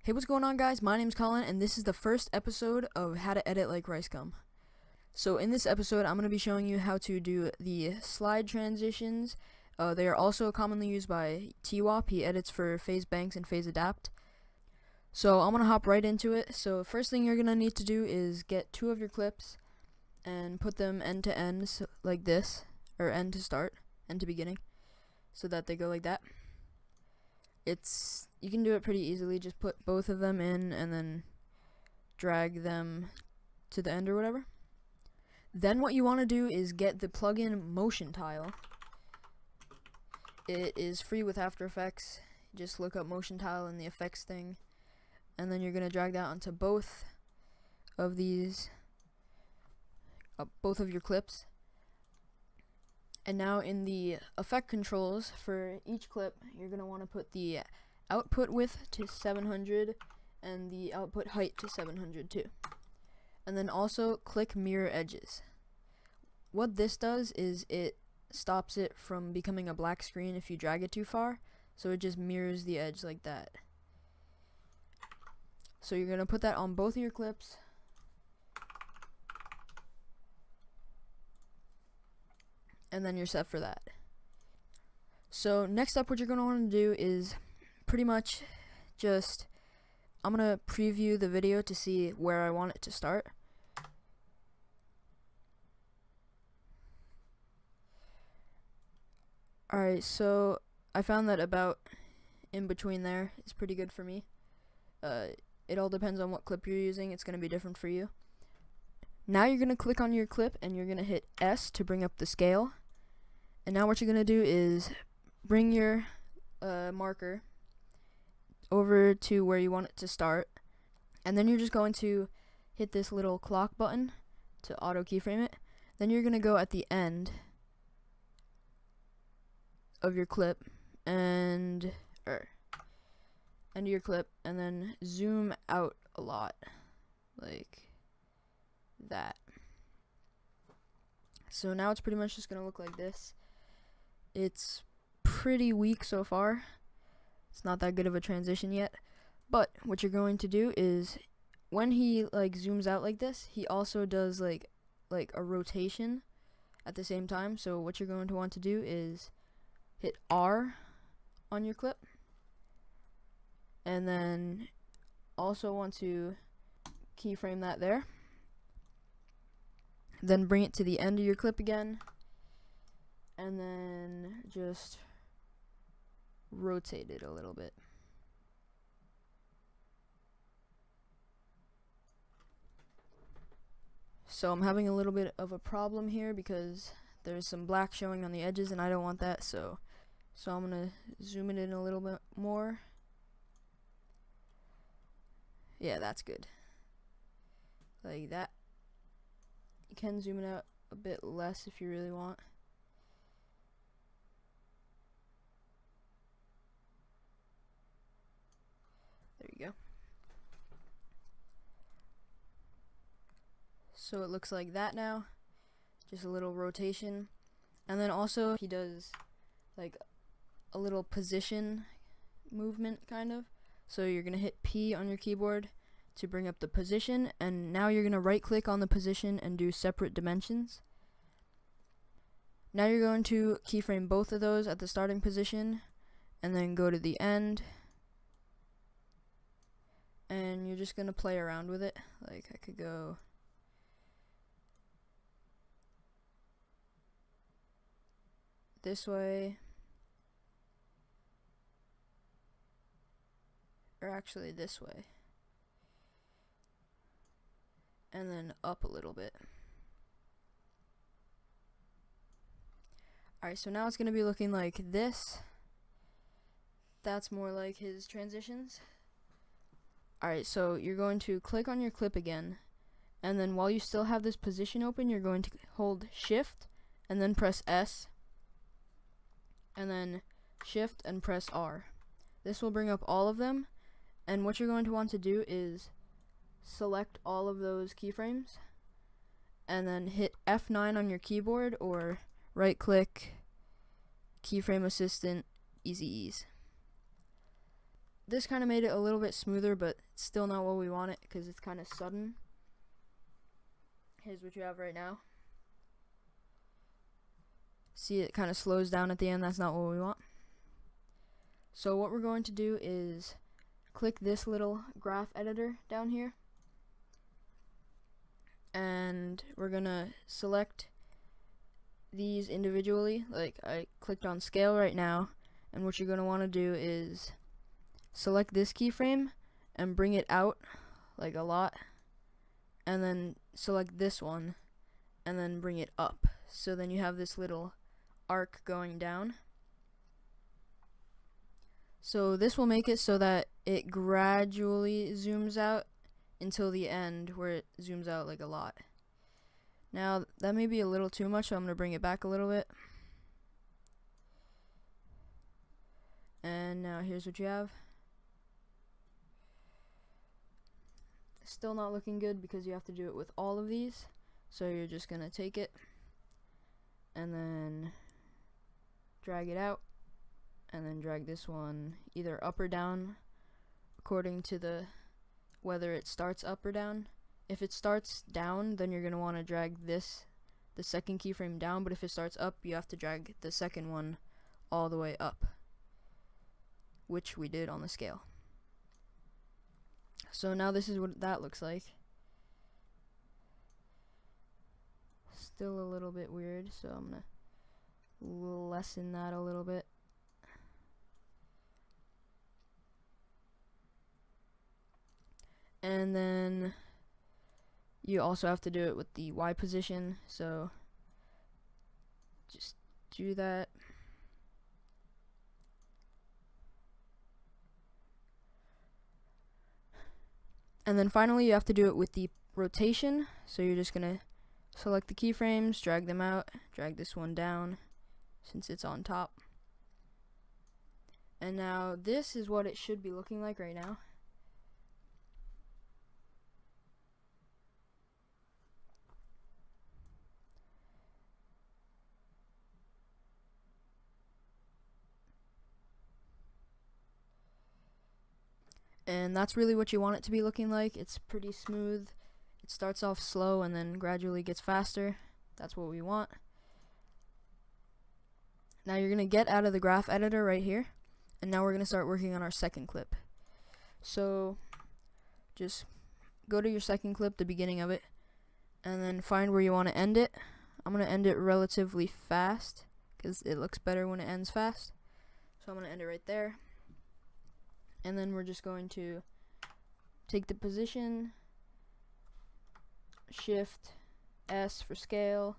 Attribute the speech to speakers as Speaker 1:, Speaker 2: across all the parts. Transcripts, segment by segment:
Speaker 1: Hey, what's going on, guys? My name's Colin, and this is the first episode of How to Edit Like RiceGum. So in this episode, I'm going to be showing you how to do the slide transitions. They are also commonly used by TWAP. He edits for Phase Banks and Phase Adapt. So I'm going to hop right into it. So first thing you're going to need to do is get two of your clips and put them end to end, so like this, or end to start, end to beginning, so that they go like that. You can do it pretty easily. Just put both of them in and then drag them to the end or whatever. Then what you want to do is get the plugin Motion Tile. It is free with After Effects. Just look up Motion Tile in the effects thing, and then you're going to drag that onto both of these, both of your clips. And now in the effect controls for each clip, you're going to want to put the output width to 700 and the output height to 700 too. And then also click mirror edges. What this does is it stops it from becoming a black screen if you drag it too far, so it just mirrors the edge like that. So you're going to put that on both of your clips. And then you're set for that. So next up, what you're going to want to do is pretty much just, I'm going to preview the video to see where I want it to start. Alright, so I found that about in between there is pretty good for me. It all depends on what clip you're using. It's going to be different for you. Now you're going to click on your clip and you're going to hit S to bring up the scale. And now what you're going to do is bring your marker over to where you want it to start. And then you're just going to hit this little clock button to auto keyframe it. Then you're going to go at the end of your clip and end of your clip, and then zoom out a lot like that. So now it's pretty much just gonna look like this. It's pretty weak so far. It's not that good of a transition yet, but what you're going to do is when he like zooms out like this, he also does like a rotation at the same time. So what you're going to want to do is hit R on your clip, and then also want to keyframe that there. Then bring it to the end of your clip again, and then just rotate it a little bit. So I'm having a little bit of a problem here because there's some black showing on the edges and I don't want that, so I'm gonna zoom it in a little bit more. Yeah, that's good. Like that. You can zoom it out a bit less if you really want. There you go. So it looks like that now. Just a little rotation. And then also he does like a little position movement kind of. So you're going to hit P on your keyboard to bring up the position, and now you're going to right click on the position and do separate dimensions. Now you're going to keyframe both of those at the starting position and then go to the end, and you're just going to play around with it. Like I could go this way, or actually this way, and then up a little bit. Alright, so now it's going to be looking like this. That's more like his transitions. Alright, so you're going to click on your clip again, and then while you still have this position open, you're going to hold Shift and then press S, and then Shift and press R. This will bring up all of them, and what you're going to want to do is select all of those keyframes and then hit F9 on your keyboard, or right click, keyframe assistant, easy ease. this kind of made it a little bit smoother, but it's still not what we want it because it's kind of sudden. Here's what you have right now. See, it kind of slows down at the end. That's not what we want. So what we're going to do is click this little graph editor down here, and we're gonna select these individually. Like, I clicked on scale right now, and what you're gonna want to do is select this keyframe and bring it out like a lot, and then select this one and then bring it up, so then you have this little arc going down. So this will make it so that it gradually zooms out until the end, where it zooms out like a lot. Now that may be a little too much, so I'm going to bring it back a little bit. And now here's what you have. Still not looking good because you have to do it with all of these. So you're just going to take it and then drag it out, and then drag this one either up or down according to the whether it starts up or down. If it starts down, then you're going to want to drag the second keyframe down, but if it starts up, you have to drag the second one all the way up, which we did on the scale. So now this is what that looks like. Still a little bit weird, so I'm going to lessen that a little bit. And then you also have to do it with the Y position, so just do that. And then finally you have to do it with the rotation, so you're just going to select the keyframes, drag them out, drag this one down since it's on top. And now this is what it should be looking like right now. And that's really what you want it to be looking like. It's pretty smooth. It starts off slow and then gradually gets faster. That's what we want. Now you're going to get out of the graph editor right here, and now we're going to start working on our second clip. So just go to your second clip, the beginning of it, and then find where you want to end it. I'm going to end it relatively fast because it looks better when it ends fast. So I'm going to end it right there. And then we're just going to take the position, Shift S for scale,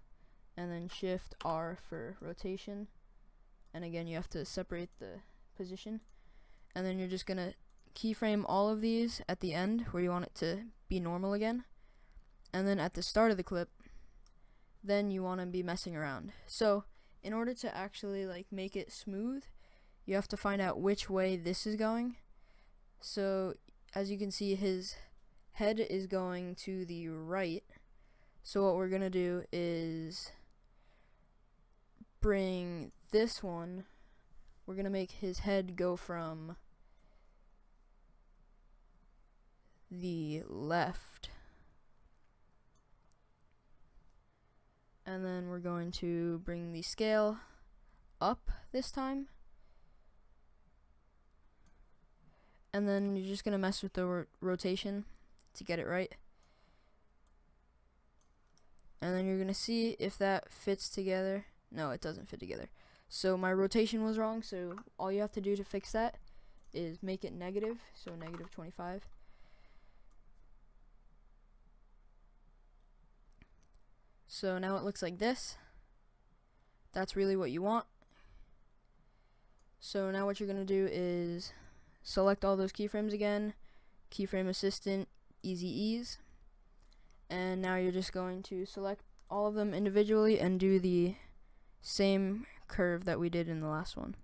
Speaker 1: and then Shift R for rotation. And again, you have to separate the position. And then you're just going to keyframe all of these at the end where you want it to be normal again. And then at the start of the clip, then you want to be messing around. So in order to actually make it smooth, you have to find out which way this is going. So as you can see, his head is going to the right. So what we're going to do is bring this one, we're going to make his head go from the left. And then we're going to bring the scale up this time. And then you're just going to mess with the rotation to get it right. And then you're going to see if that fits together. No, it doesn't fit together. So my rotation was wrong, so all you have to do to fix that is make it negative, so negative 25. So now it looks like this. That's really what you want. So now what you're going to do is select all those keyframes again, keyframe assistant, easy ease, and now you're just going to select all of them individually and do the same curve that we did in the last one.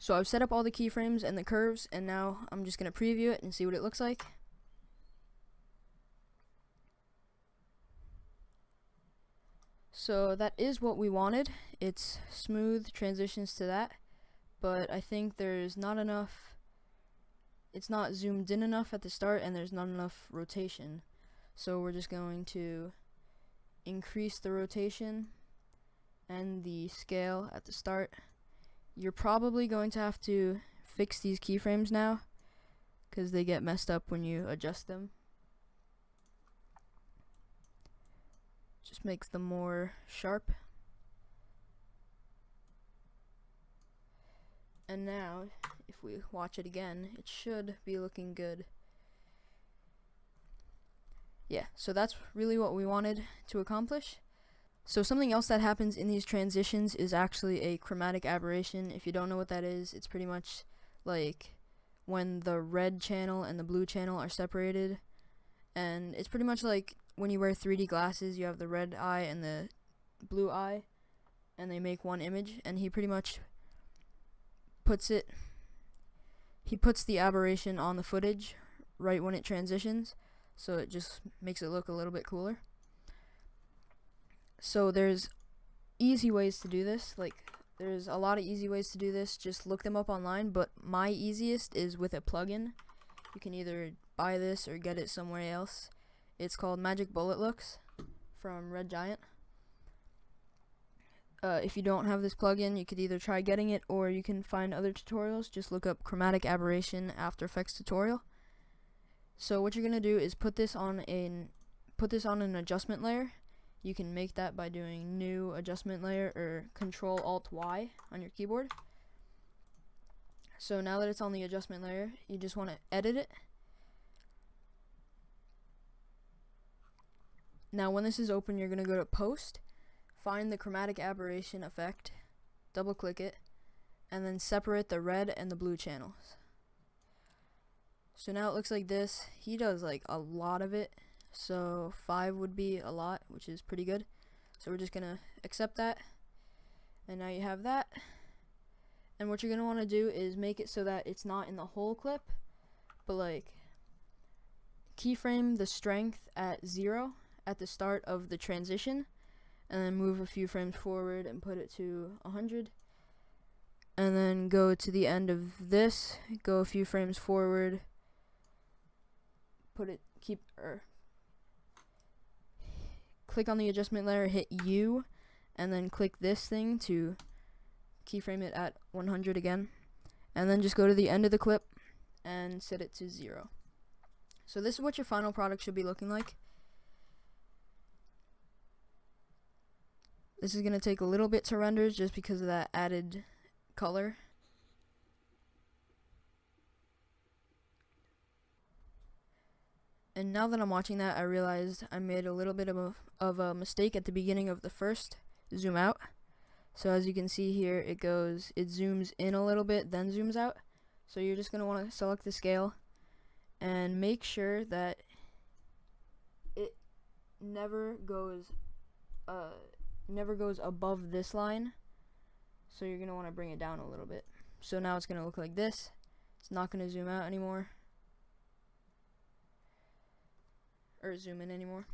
Speaker 1: So I've set up all the keyframes and the curves, and now I'm just going to preview it and see what it looks like. So that is what we wanted. It's smooth transitions to that, but I think there's not enough, it's not zoomed in enough at the start, and there's not enough rotation. So we're just going to increase the rotation and the scale at the start. You're probably going to have to fix these keyframes now because they get messed up when you adjust them. Just makes them more sharp. And now, if we watch it again, it should be looking good. Yeah, so that's really what we wanted to accomplish. So something else that happens in these transitions is actually a chromatic aberration. If you don't know what that is, it's pretty much like when the red channel and the blue channel are separated. And it's pretty much like when you wear 3D glasses, you have the red eye and the blue eye, and they make one image, and he pretty much puts the aberration on the footage right when it transitions, so it just makes it look a little bit cooler. So there's easy ways to do this, like there's a lot of easy ways to do this, just look them up online, but my easiest is with a plugin. You can either buy this or get it somewhere else. It's called Magic Bullet Looks from Red Giant. If you don't have this plugin, you could either try getting it, or you can find other tutorials. Just look up Chromatic Aberration After Effects tutorial. So what you're gonna do is put this on an adjustment layer. You can make that by doing New Adjustment Layer or Control-Alt-Y on your keyboard. So now that it's on the adjustment layer, you just want to edit it. Now when this is open, you're going to go to Post, find the Chromatic Aberration effect, double click it, and then separate the red and the blue channels. So now it looks like this. He does like a lot of it, so 5 would be a lot, which is pretty good. So we're just going to accept that, and now you have that. And what you're going to want to do is make it so that it's not in the whole clip, but like keyframe the strength at 0 at the start of the transition, and then move a few frames forward and put it to 100, and then go to the end of this, go a few frames forward, click on the adjustment layer, hit U, and then click this thing to keyframe it at 100 again, and then just go to the end of the clip and set it to 0. So this is what your final product should be looking like. This is going to take a little bit to render just because of that added color. And now that I'm watching that, I realized I made a little bit of a mistake at the beginning of the first zoom out. So as you can see here, it zooms in a little bit, then zooms out. So you're just going to want to select the scale and make sure that it never goes above this line. So you're going to want to bring it down a little bit. So now it's going to look like this. It's not going to zoom out anymore, or zoom in anymore.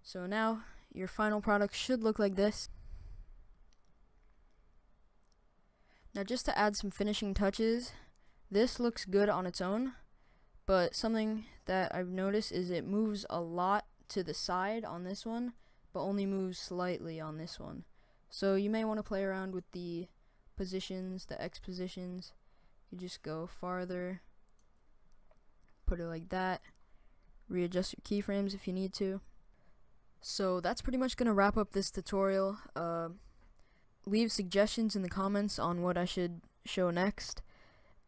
Speaker 1: So now your final product should look like this. Now just to add some finishing touches, this looks good on its own, but something that I've noticed is it moves a lot to the side on this one, but only moves slightly on this one. So you may want to play around with the positions, the X positions. You just go farther, put it like that, readjust your keyframes if you need to. So that's pretty much going to wrap up this tutorial. Leave suggestions in the comments on what I should show next,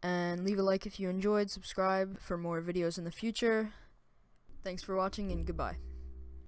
Speaker 1: and leave a like if you enjoyed, subscribe for more videos in the future. Thanks for watching, and goodbye.